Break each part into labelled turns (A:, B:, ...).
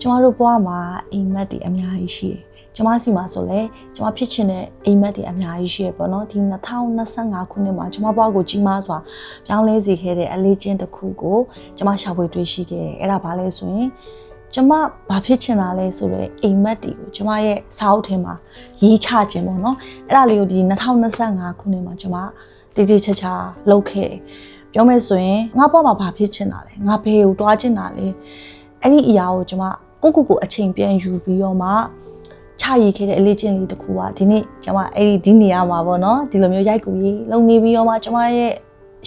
A: ကျမတို့ဘဝမှာအိမ်မက်တွေအများကြီးရှိတယ်။ကျမစီမှာဆိုလဲကျမဖြစ်ချင်တဲ့အိမ်မက်တွေအများကြီးရှိရပေါ့နော်။ဒီ2025ခုနှစ်မှာကျမဘဝကိုကြီးမားစွာပြောင်းလဲစေခဲ့တဲ့အလေးချင်းတစ်ခုကိုကျမရှာဖွေတွေ့ရှိခဲ့တယ်။အဲ့ဒါဘာလဲဆိုရင်ကျမဘာဖြစ်ချင်တာလဲဆိုတော့အိမ်မက်တွေကိုကျမရဲ့စာအုပ်ထဲမှာရေးချခြင်းပေါ့နော်။အဲ့ဒါလေးကိုဒီ2025ခုနှစ်မှာကျမတိတိကျကျလုပ်ခဲ့တယ်။ပြောမယ်ဆိုရင်ငါဘဝမှာဘာဖြစ်ချင်တာလဲ။ငါဘယ်ကိုတွားချင်တာလဲ။အဲ့ဒီအရာကိုကျမကိုအချိန်ပြန်ယူပြီးတော့မှချရည်ခဲ့တဲ့အလေးချင်းလေးတစ်ခုကဒီနေ့ကျွန်မအဲ့ဒီနေရာမှာပေါ့နော်ဒီလိုမျိုးရိုက်ကူရေးလုပ်နေပြီးတော့မှကျွန်မရဲ့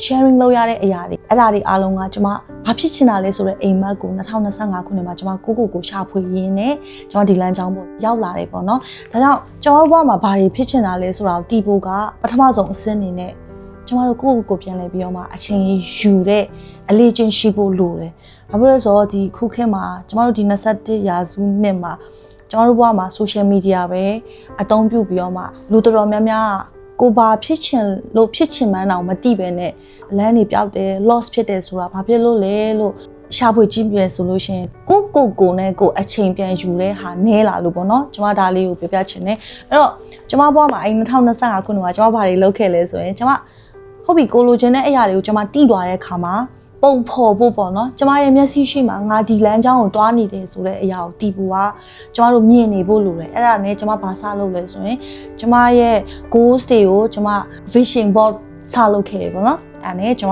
A: sharing လုပ်ရတဲ့အရာတွေအဲ့ဒါတွေအားလုံးကကျွန်မဘာဖြစ်ချင်တာလဲဆိုတော့အိမ်မက်ကို2025ခုနှစ်မှာကျွန်မကိုရှာဖွေရင်းနဲ့ကျွန်မဒီလမ်းကြောင်းပေါ်ရောက်လာတယ်ပေါ့နော်ဒါကြောင့်ကျွန်တော်ဘဝမှာဘာတွေဖြစ်ချင်တာလဲဆိုတာကိုတီးဖို့ကပထမဆုံးအစင်းအနေနဲ့ကျွန်တော်တို့ကိုပြန်လဲပြီးတော့မှအချိန်ယူတဲ့အလေးချင်းရှိဖို့လိုတယ်ဘာဖြစ်လဲဆိုတော့ဒီခုခေတ်မှာကျွန်တော်တို့ဒီ21ရာစုနှစ်မှာကျွန်တော်တို့ဘဝမှာ social media ပဲအသုံးပြုပြီးတော့မှလူတော်တော်များများကိုဘာဖြစ်ချင်လို့ဖြစ်ချင်မှန်းတော့မသိပဲနဲ့လမ်းနေပြောက်တယ် loss ဖြစ်တယ်ဆိုတာဘာဖြစ်လို့လဲလို့ရှာဖွေကြည့်ပြဆိုလို့ရှိရင်ကိုနဲ့ကိုအချိန်ပြန်ယူတဲ့ဟာနဲလာလို့ပေါ့နော်ကျွန်မဒါလေးကိုပြောပြချင်တယ်အဲ့တော့ကျွန်မဘဝမှာအဲ့2025ခုနှစ်မှာကျွန်မဘာတွေလုပ်ခဲ့လဲဆိုရင်ကျွန်မဟုတ်ပြီကိုလိုချင်တဲ့အရာတွေကိုကျွန်မတိသွားတဲ့အခါမှာပုံဖော်ဖို့ပေါ့နော်ကျမရဲ့မျက်စိရှိမှာငါဒီလမ်းကြောင်းကိုတွားနေတယ်ဆိုတဲ့အရာကိုတီးဖို့ကကျမတို့မြင်နေဖို့လိုတယ်အဲ့ဒါနဲ့ကျမဘာစလုပ်လဲဆိုရင်ကျမရဲ့ goals တွေကိုကျမ vision board စလုပ်ခဲ့ပေါ့နော်အဲ့ဒါနဲ့ကျ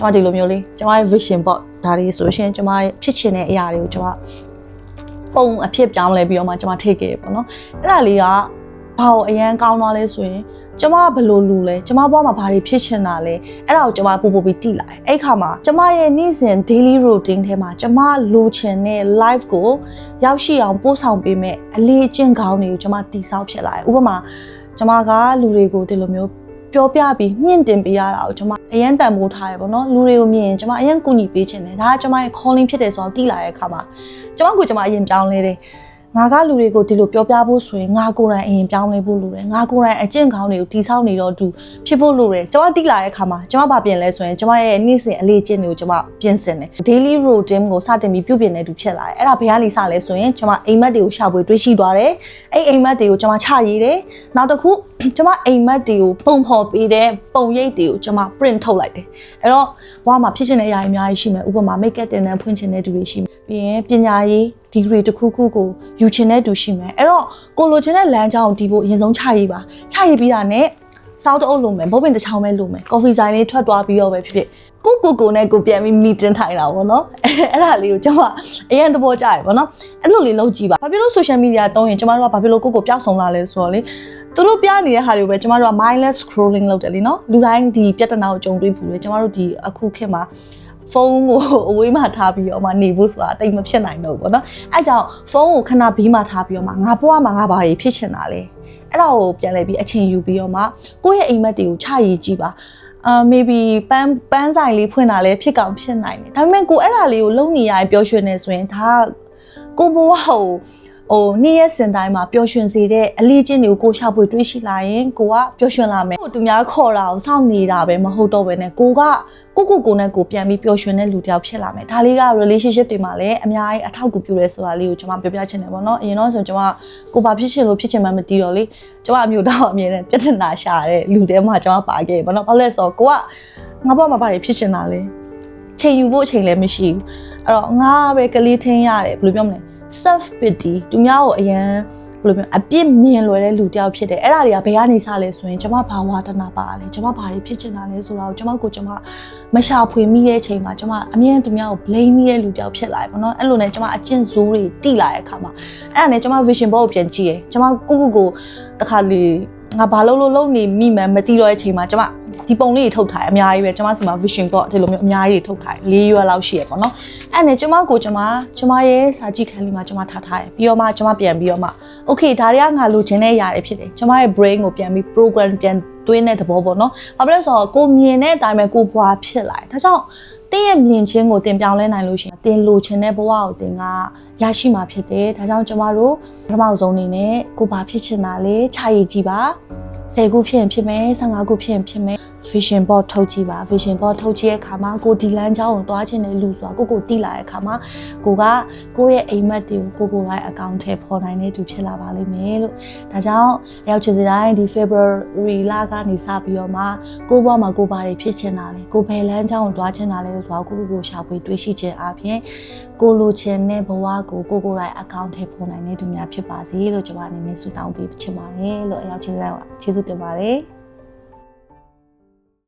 A: မဒီလိုမျိုးလေးကျမရဲ့ vision board ဒါတွေဆိုရှင်ကျမရဲ့ဖြစ်ချင်တဲ့အရာတွေကိုကျမပုံအဖြစ်ပြောင်းလဲပြီးတော့မှကျမထိခဲ့ပေါ့နော်အဲ့ဒါလေးကဘာကိုအရန်ကောင်းသွားလဲဆိုရင်ကျမဘယ်လိုလူလဲကျမဘဝမှာဘာတွေဖြစ်ချင်တာလဲအဲ့ဒါကိုကျမပို့ပြီးတိလာတယ်အဲ့ခါမှာကျမရဲ့နေ့စဉ် daily routine ထဲမှာကျမလိုချင်တဲ့ life ကိုရောက်ရှိအောင်ပို့ဆောင်ပေးမဲ့အလေးအကျင့်ကောင်းတွေကိုကျမတည်ဆောက်ဖြစ်လာတယ်ဥပမာကျမကလူတွေကိုဒီလိုမျိုးပြောပြပြီးမြင့်တင်ပေးရတာကိုကျမအရန်တန်ဖိုးထားရပေါ့နော်လူတွေကိုမြင်ကျမအရန်ကူညီပေးချင်တယ်ဒါကကျမရဲ့ calling ဖြစ်တယ်ဆိုတော့တိလာတဲ့အခါမှာကျမအရင်ပြောင်းလဲတယ်ငါကလူတွေကိုဒီလိုပြောပြဖို့ဆိုရင်ငါကိုယ်တိုင်အရင်ပြောင်းလဲဖို့လိုတယ်ငါကိုယ်တိုင်အကျင့်ကောင်းတွေကိုတည်ဆောက်နေတော့သူဖြစ်ဖို့လိုတယ်ကျွန်မတိလာတဲ့အခါမှာကျွန်မဘာပြင်လဲဆိုရင်ကျွန်မရဲ့နေ့စဉ်အလေးကျင့်တွေကိုကျွန်မပြင်ဆင်တယ် daily routine ကိုစတင်ပြီးပြုပြင်နေသူဖြစ်လာတယ်အဲ့ဒါဘယ်ကနေစလဲဆိုရင်ကျွန်မအိမ်မက်တွေကိုရှာဖွေတွေးရှိသွားတယ်အဲ့အိမ်မက်တွေကိုကျွန်မချရေးတယ်နောက်တစ်ခုကျွန်မအိမ်မက်တွေကိုပုံဖော်ပေးတဲ့ပုံရိပ်တွေကိုကျွန်မ print ထုတ်လိုက်တယ်အဲ့တော့ဘဝမှာဖြစ်ချင်တဲ့အရာတွေအများကြီးရှိမယ်ဥပမာ make up တင်တဲ့ဖွင့်ချင်တဲ့သူတွေရှိမယ်ပြီးရင်ပညာရေးဒီဂရီတစ်ခုခုကိုယူချင်တဲ့သူရှိမယ်အဲ့တော့ကိုလိုချင်တဲ့လမ်းကြောင်းကိုတီးဖို့အရင်ဆုံးချရေးပါချရေးပြီးတာနဲ့စောက်တအုပ်လိုမယ်ဘုတ်ပင်တစ်ချောင်းပဲလိုမယ်ကော်ဖီဆိုင်လေးထွက်သွားပြီးတော့ပဲဖြစ်ဖြစ်ကိုနဲ့ကိုပြန်ပြီး meeting ထိုင်တာပေါ့နော်အဲ့ဒါလေးကိုကျွန်မအရင်တဘောကြရပေါ့နော်အဲ့လိုလေးလုပ်ကြည့်ပါဘာဖြစ်လို့ social media တုံးရင်ကျွန်မတို့ကဘာဖြစ်လို့ကိုပျောက်ဆုံးလာလဲဆိုတော့လေသူတို့ပြနေတဲ့ဟာတွေကိုပဲကျွန်မတို့က mindless scrolling လုပ်တယ်လीနော်လူတိုင်းဒီပြဿနာကိုကြုံတွေ့ဘူးလေကျွန်မတို့ဒီအခုခေတ်မှာဖုန်းကိုအဝေးမှာထားပြီးတော့မှနေဖို့ဆိုတာတိတ်မဖြစ်နိုင်တော့ဘူးပေါ့နော်အဲကြောင့်ဖုန်းကိုခဏဘေးမှာထားပြီးတော့မှငါဘဝမှာငါဘာတွေဖြစ်ချင်တာလဲအဲ့ဒါကိုပြန်လဲပြီးအချိန်ယူပြီးတော့မှကိုယ့်ရဲ့အိမ်မက်တွေကိုချရေးကြည့်ပါmaybe ပန်းဆိုင်လေးဖွင့်တာလဲဖြစ်ကောင်းဖြစ်နိုင်တယ်ဒါပေမဲ့ကိုအဲ့ဒါလေးကိုလုံနေရရင်ပျော်ရွှင်နေဆိုရင်ဒါကိုဘဝကိုနေ့ရက်စဉ်တိုင်းမှာပျော်ရွှင်စေတဲ့အလေးချင်းတွေကိုကိုရှာဖွေတွေးရှိလာရင်ကိုကပျော်ရွှင်လာမယ်သူများခေါ်တာကိုစောင့်နေတာပဲမဟုတ်တော့ဘဲနဲ့ကိုနဲ့ကိုပြန်ပြီးပျော်ရွှင်တဲ့လူတစ်ယောက်ဖြစ်လာမယ်ဒါလေးက relationship တွေမှာလည်းအများကြီးအထောက်အကူပြုရဲဆိုတာလေးကိုကျွန်မပြောပြချင်တယ်ပေါ့နော်အရင်တော့ဆိုကျွန်မကိုဘာဖြစ်ချင်လို့ဖြစ်ချင်မှမသိတော့လေကျွန်မအမျိုးသားအမြဲတမ်းပြဿနာရှာတဲ့လူတဲမှာကျွန်မပါခဲ့ပေါ့နော်ဘာလို့လဲဆိုတော့ကိုကငါဘဝမှာဘာတွေဖြစ်ချင်တာလဲချိန်ယူဖို့အချိန်လည်းမရှိဘူးအဲ့တော့ငါပဲကလေးထင်းရတယ်ဘယ်လိုပြောမလဲ self pity သူများကိုအရန်ဘယ်လိုမျိုးအပြစ်မြင်လွယ်တဲ့လူတယောက်ဖြစ်တယ်အဲ့ဒါတွေကဘယ်ကနေစလဲဆိုရင်ကျွန်မဘာဝတနာပါလဲကျွန်မဘာတွေဖြစ်ချင်တာလဲဆိုတာကိုကျွန်မမရှာဖွေမိတဲ့အချိန်မှာကျွန်မအမြဲသူများကို blame မိတဲ့လူတယောက်ဖြစ်လာတယ်ပေါ့နော်အဲ့လိုနဲ့ကျွန်မအကျင့်ဆိုးတွေတိလာတဲ့အခါမှာအဲ့ဒါနဲ့ကျွန်မ vision board ကိုပြန်ကြည့်ရယ်ကျွန်မကိုတခါလေငါဘာလုပ်နေမိမှန်းမသိတော့တဲ့အချိန်မှာကျွန်မဒီပုံလေးတွေထုတ်ထားတယ်အများကြီးပဲကျွန်မစီမှာ vision board ဒီလိုမျိုးအများကြီးထုတ်ထားတယ်4ရွက်လောက်ရှိရပေါ့နော်အဲ့နဲ့ကျွန်မရဲ့စာကြည့်ခန်းလေးမှာကျွန်မထားတယ်ပြီးတော့မှကျွန်မပြန်ပြီးတော့မှ okay ဒါတွေကငါလိုချင်တဲ့အရာတွေဖြစ်တယ်ကျွန်မရဲ့ brain ကိုပြန်ပြီး program ပြန်သွင်းတဲ့သဘောပေါ့နော်ဘာဖြစ်လဲဆိုတော့ကိုမြင်တဲ့အတိုင်းပဲကိုဘွားဖြစ်လာတယ်ဒါကြောင့်တင်းရဲ့မြင်ချင်းကိုတင်ပြောင်းလဲနိုင်လို့ရှိရင်တင်လိုချင်တဲ့ဘဝကိုတင်ကရရှိမှာဖြစ်တယ်ဒါကြောင့်ကျွန်မတို့ပထမဆုံးအနေနဲ့ကိုဘာဖြစ်ချင်တာလဲခြာရည်ကြည့်ပါ10ခုဖြစ်ရင်ဖြစ်မယ်15ခုဖြစ်ရင်ဖြစ်မယ် vision board ထုတ်ကြည့်ပါ vision board ထုတ်ကြည့်တဲ့အခါမှာကိုဒီလမ်းကြောင်းကိုတွားခြင်းနဲ့လူဆိုတာကိုတီးလာတဲ့အခါမှာကိုရဲ့အိမ်မက်တွေကိုကိုတိုင်းအကောင့်ထဲပေါ်နိုင်တဲ့သူဖြစ်လာပါလိမ့်မယ်လို့ဒါကြောင့်အရောက်ချင်စတိုင်းဒီ February လကနေစပြီးတော့မှကိုဘွားမှာကိုဘာတွေဖြစ်ချင်တာလဲကိုဘယ်လမ်းကြောင်းကိုတွားချင်တာလဲဆိုတာကိုရှာဖွေတွေးရှိခြင်းအပြင်ကိုလိုချင်တဲ့ဘဝကိုတိုင်းအကောင့်ထဲပေါ်နိုင်တဲ့သူများဖြစ်ပါစေလို့ကျွန်မအနေနဲ့ဆုတောင်းပေးချင်ပါတယ်လို့အရောက်ချင်စတိုင်းကျေးဇူးတင်ပါတယ်